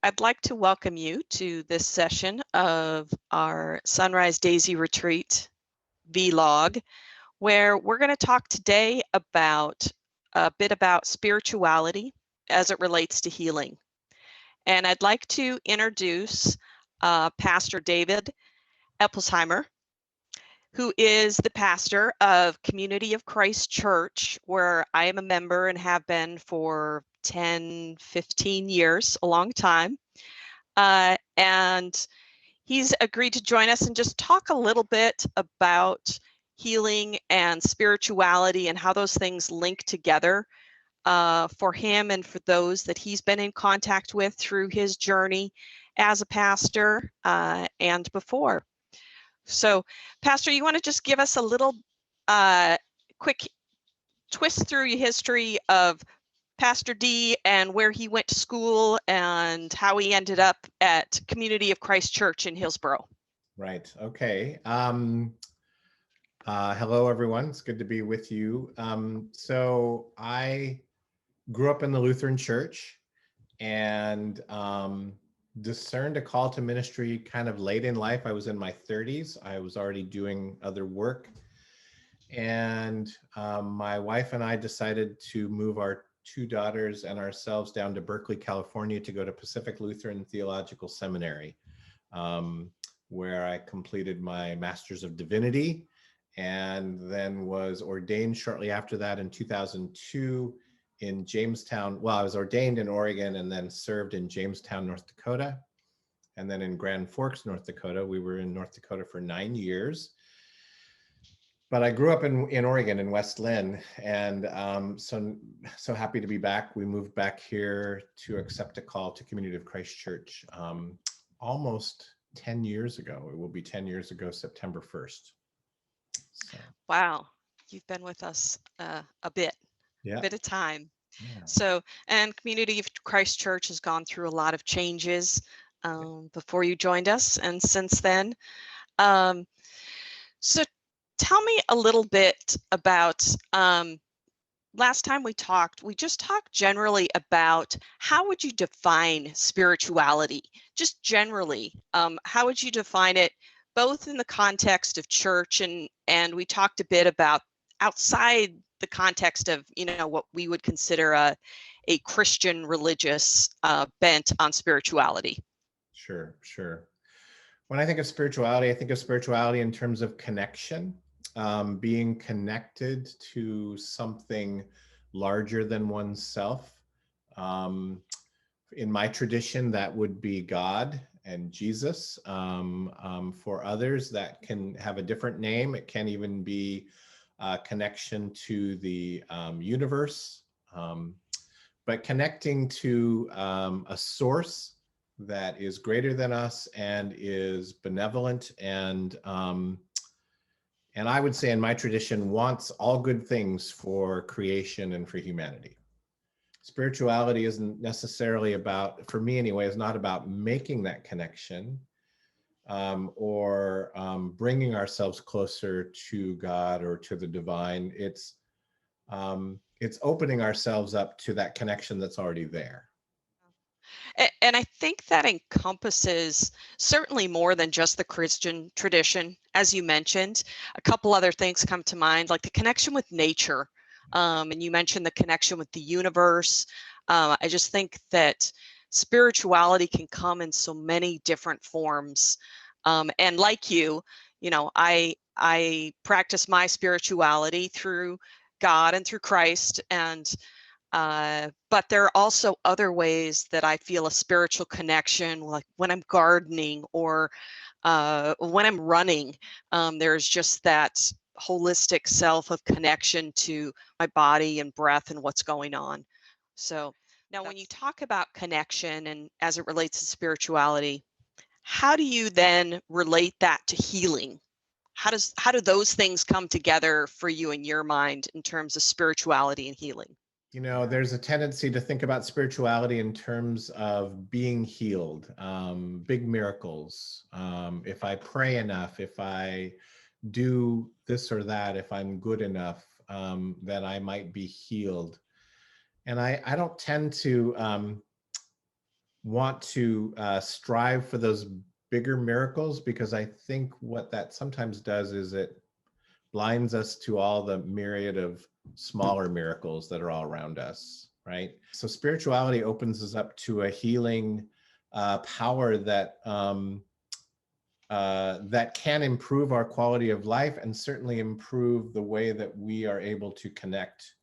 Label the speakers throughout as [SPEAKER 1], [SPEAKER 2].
[SPEAKER 1] I'd like to welcome you to this session of our Sunrise Daisy Retreat vlog, where we're going to talk today about a bit about spirituality as it relates to healing. And I'd like to introduce Pastor David Epplezheimer, who is the pastor of Community of Christ Church, where I am a member and have been for 10, 15 years, a long time. And he's agreed to join us and just talk a little bit about healing and spirituality and how those things link together for him and for those that he's been in contact with through his journey as a pastor and before. So, Pastor, you want to just give us a little quick twist through your history of Pastor D and where he went to school and how he ended up at Community of Christ Church in Hillsborough.
[SPEAKER 2] Right. Okay. Hello, everyone. It's good to be with you. So I grew up in the Lutheran Church and discerned a call to ministry kind of late in life. I was in my 30s. I was already doing other work. And my wife and I decided to move our two daughters and ourselves down to Berkeley, California to go to Pacific Lutheran Theological Seminary, where I completed my Master's of Divinity and then was ordained shortly after that in 2002 in Jamestown. Well, I was ordained in Oregon and then served in Jamestown, North Dakota, and then in Grand Forks, North Dakota. We were in North Dakota for 9 years. But I grew up in Oregon, in West Lynn, and so happy to be back. We moved back here to accept a call to Community of Christ Church almost 10 years ago. It will be 10 years ago, September 1st. So.
[SPEAKER 1] Wow, you've been with us a bit of time.
[SPEAKER 2] Yeah.
[SPEAKER 1] So, and Community of Christ Church has gone through a lot of changes before you joined us and since then. So tell me a little bit about, last time we just talked generally about how would you define spirituality? Just generally, how would you define it, both in the context of church and we talked a bit about outside the context of, what we would consider a Christian religious bent on spirituality.
[SPEAKER 2] Sure. When I think of spirituality, I think of spirituality in terms of connection. Being connected to something larger than oneself. In my tradition, that would be God and Jesus. For others, that can have a different name. It can even be a connection to the universe, but connecting to a source that is greater than us and is benevolent and I would say in my tradition wants all good things for creation and for humanity. Spirituality isn't necessarily about, for me anyway, is not about making that connection or bringing ourselves closer to God or to the divine. It's opening ourselves up to that connection that's already there.
[SPEAKER 1] And I think that encompasses certainly more than just the Christian tradition, as you mentioned. A couple other things come to mind, like the connection with nature. And you mentioned the connection with the universe. I just think that spirituality can come in so many different forms. And like you, I practice my spirituality through God and through Christ, and but there are also other ways that I feel a spiritual connection, like when I'm gardening or when I'm running. There's just that holistic self of connection to my body and breath and what's going on. So now when you talk about connection and as it relates to spirituality, how do you then relate that to healing? How do those things come together for you in your mind in terms of spirituality and healing?
[SPEAKER 2] There's a tendency to think about spirituality in terms of being healed, big miracles. If I pray enough, if I do this or that, if I'm good enough, then I might be healed. And I don't tend to want to strive for those bigger miracles, because I think what that sometimes does is it blinds us to all the myriad of smaller miracles that are all around us, right? So spirituality opens us up to a healing power that can improve our quality of life, and certainly improve the way that we are able to connect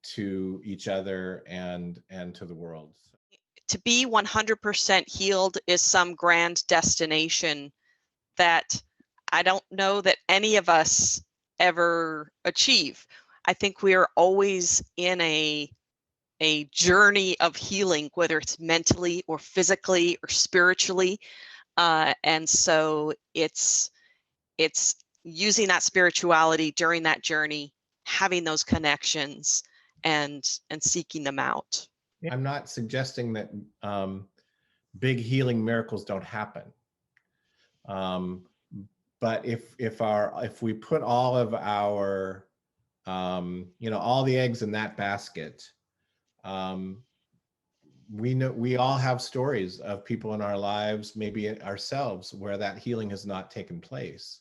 [SPEAKER 2] to each other and to the world.
[SPEAKER 1] To be 100% healed is some grand destination that I don't know that any of us ever achieve. I think we are always in a journey of healing, whether it's mentally or physically or spiritually. And so it's using that spirituality during that journey, having those connections and seeking them out.
[SPEAKER 2] I'm not suggesting that big healing miracles don't happen. But if we put all of our all the eggs in that basket, we all have stories of people in our lives, maybe ourselves, where that healing has not taken place.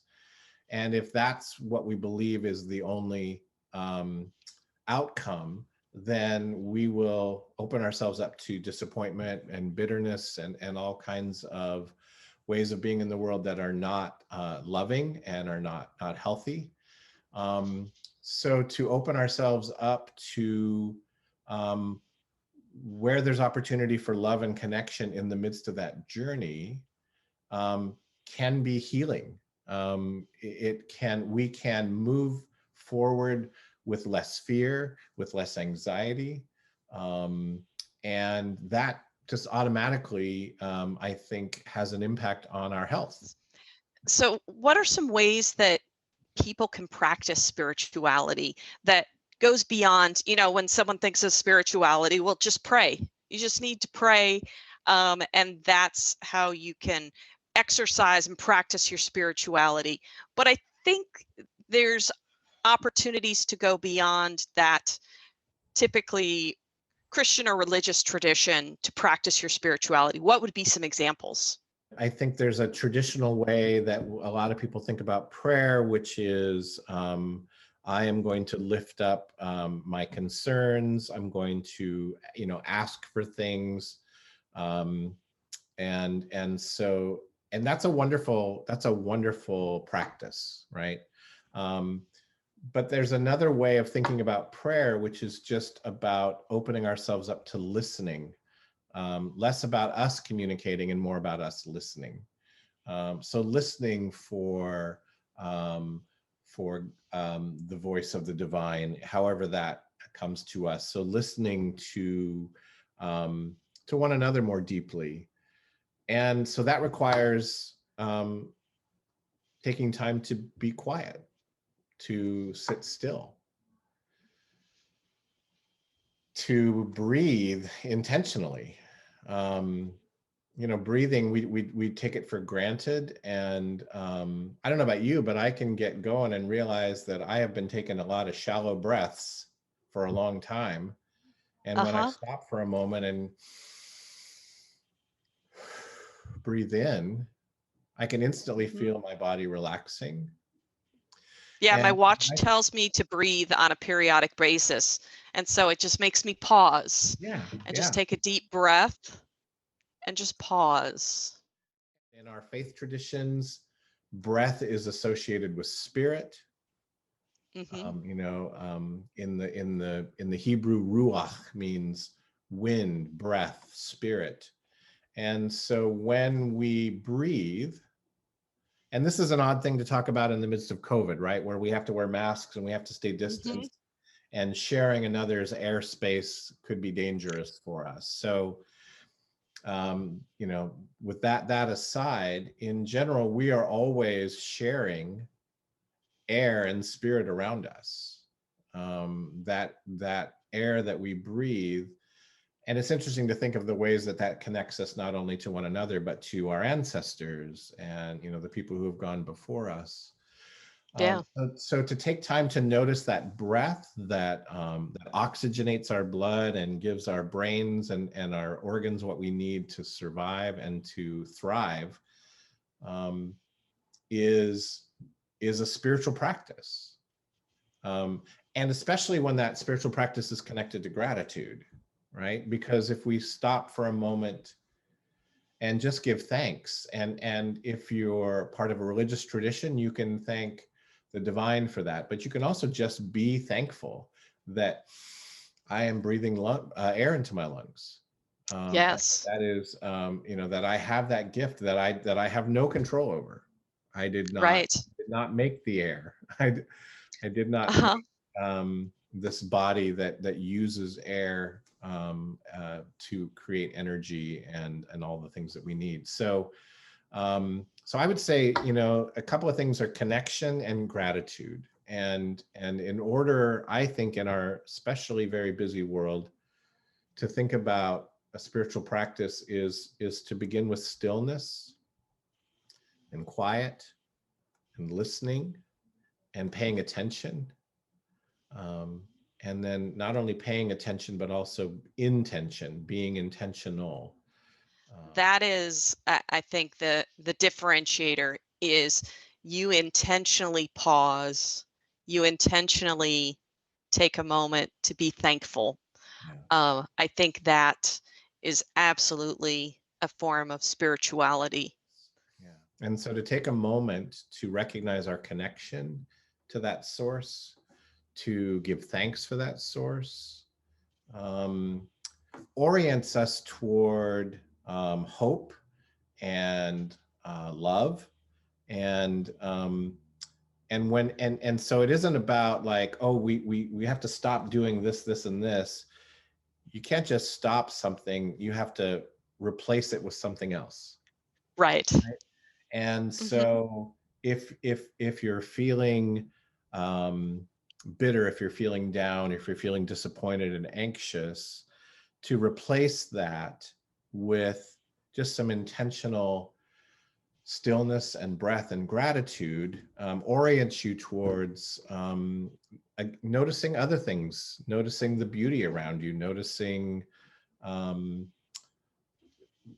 [SPEAKER 2] And if that's what we believe is the only outcome, then we will open ourselves up to disappointment and bitterness and all kinds of ways of being in the world that are not loving and are not healthy. So to open ourselves up to where there's opportunity for love and connection in the midst of that journey can be healing. We can move forward with less fear, with less anxiety, and that just automatically, I think, has an impact on our health.
[SPEAKER 1] So what are some ways that people can practice spirituality that goes beyond, when someone thinks of spirituality, well, just pray. You just need to pray. And that's how you can exercise and practice your spirituality. But I think there's opportunities to go beyond that typically Christian or religious tradition to practice your spirituality. What would be some examples?
[SPEAKER 2] I think there's a traditional way that a lot of people think about prayer, which is I am going to lift up my concerns. I'm going to, ask for things, and that's a wonderful practice, right? But there's another way of thinking about prayer, which is just about opening ourselves up to listening. Less about us communicating and more about us listening. So listening for the voice of the divine, however that comes to us. So listening to one another more deeply. And so that requires taking time to be quiet, to sit still, to breathe intentionally. Breathing, we take it for granted. And I don't know about you, but I can get going and realize that I have been taking a lot of shallow breaths for a long time. And when I stop for a moment and breathe in, I can instantly feel my body relaxing.
[SPEAKER 1] Yeah, my
[SPEAKER 2] And
[SPEAKER 1] watch tells me to breathe on a periodic basis. And so it just makes me pause and just take a deep breath and just pause.
[SPEAKER 2] In our faith traditions, breath is associated with spirit. In the Hebrew, ruach means wind, breath, spirit. And so when we breathe, and this is an odd thing to talk about in the midst of COVID, right? Where we have to wear masks and we have to stay distant, and sharing another's airspace could be dangerous for us. So, with that aside, in general, we are always sharing air and spirit around us. That air that we breathe. And it's interesting to think of the ways that connects us not only to one another, but to our ancestors and, the people who have gone before us.
[SPEAKER 1] Yeah.
[SPEAKER 2] So to take time to notice that breath that oxygenates our blood and gives our brains and our organs what we need to survive and to thrive, um, is a spiritual practice. And especially when that spiritual practice is connected to gratitude, right? Because if we stop for a moment and just give thanks, and if you're part of a religious tradition, you can thank the divine for that, but you can also just be thankful that I am breathing air into my lungs.
[SPEAKER 1] Yes.
[SPEAKER 2] That is, that I have that gift that I have no control over. I
[SPEAKER 1] Right.
[SPEAKER 2] did not make the air. I did not
[SPEAKER 1] Uh-huh.
[SPEAKER 2] this body that uses air to create energy and all the things that we need. So so I would say, a couple of things are connection and gratitude. And in order, I think, in our especially very busy world, to think about a spiritual practice is to begin with stillness and quiet and listening and paying attention. Um, and then not only paying attention, but also intention, being intentional.
[SPEAKER 1] That is, I think the differentiator is you intentionally pause, you intentionally take a moment to be thankful.
[SPEAKER 2] Yeah.
[SPEAKER 1] I think that is absolutely a form of spirituality.
[SPEAKER 2] Yeah. And so to take a moment to recognize our connection to that source, to give thanks for that source, um, orients us toward hope and love. And when and so it isn't about like, oh, we have to stop doing this and this. You can't just stop something. You have to replace it with something else.
[SPEAKER 1] Right.
[SPEAKER 2] Right? And
[SPEAKER 1] Hmm.
[SPEAKER 2] so if you're feeling bitter, if you're feeling down, if you're feeling disappointed and anxious, to replace that with just some intentional stillness and breath and gratitude, orients you towards noticing other things, noticing the beauty around you, um,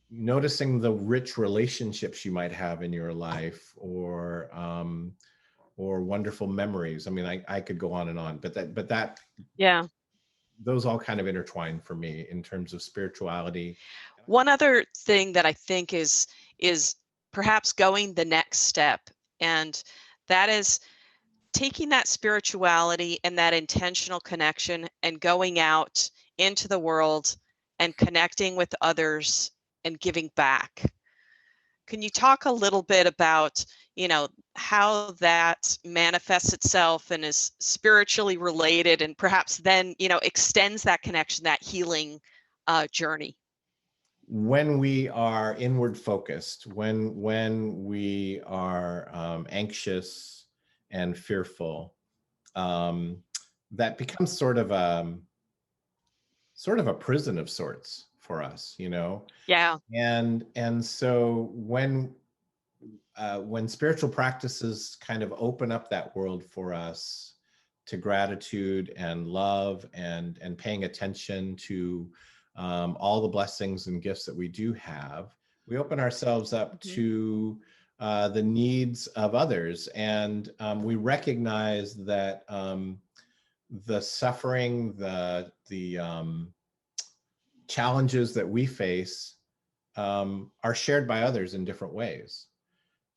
[SPEAKER 2] noticing the rich relationships you might have in your life, or wonderful memories. I mean, I could go on and on, but that
[SPEAKER 1] Yeah.
[SPEAKER 2] those all kind of intertwine for me in terms of spirituality.
[SPEAKER 1] One other thing that I think is perhaps going the next step, and that is taking that spirituality and that intentional connection and going out into the world and connecting with others and giving back. Can you talk a little bit about, how that manifests itself and is spiritually related and perhaps then, extends that connection, that healing journey?
[SPEAKER 2] When we are inward focused, when we are anxious and fearful, um, that becomes sort of a prison of sorts for us,
[SPEAKER 1] Yeah.
[SPEAKER 2] and so when spiritual practices kind of open up that world for us to gratitude and love and paying attention to all the blessings and gifts that we do have, we open ourselves up
[SPEAKER 1] Mhm.
[SPEAKER 2] to the needs of others, and we recognize that the suffering, the challenges that we face are shared by others in different ways.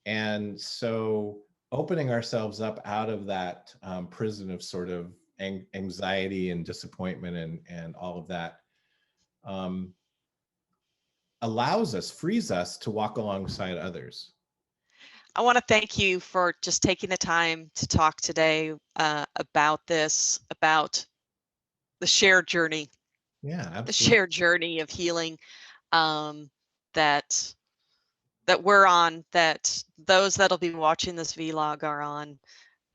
[SPEAKER 2] And so opening ourselves up out of that prison of sort of anxiety and disappointment and all of that um, frees us to walk alongside others.
[SPEAKER 1] I want to thank you for just taking the time to talk today about this, about the shared journey,
[SPEAKER 2] Yeah,
[SPEAKER 1] the
[SPEAKER 2] absolutely.
[SPEAKER 1] shared journey of healing um, that that we're on, that those that'll be watching this vlog are on,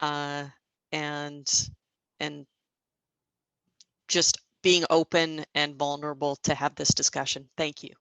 [SPEAKER 1] uh, and and just being open and vulnerable to have this discussion. Thank you.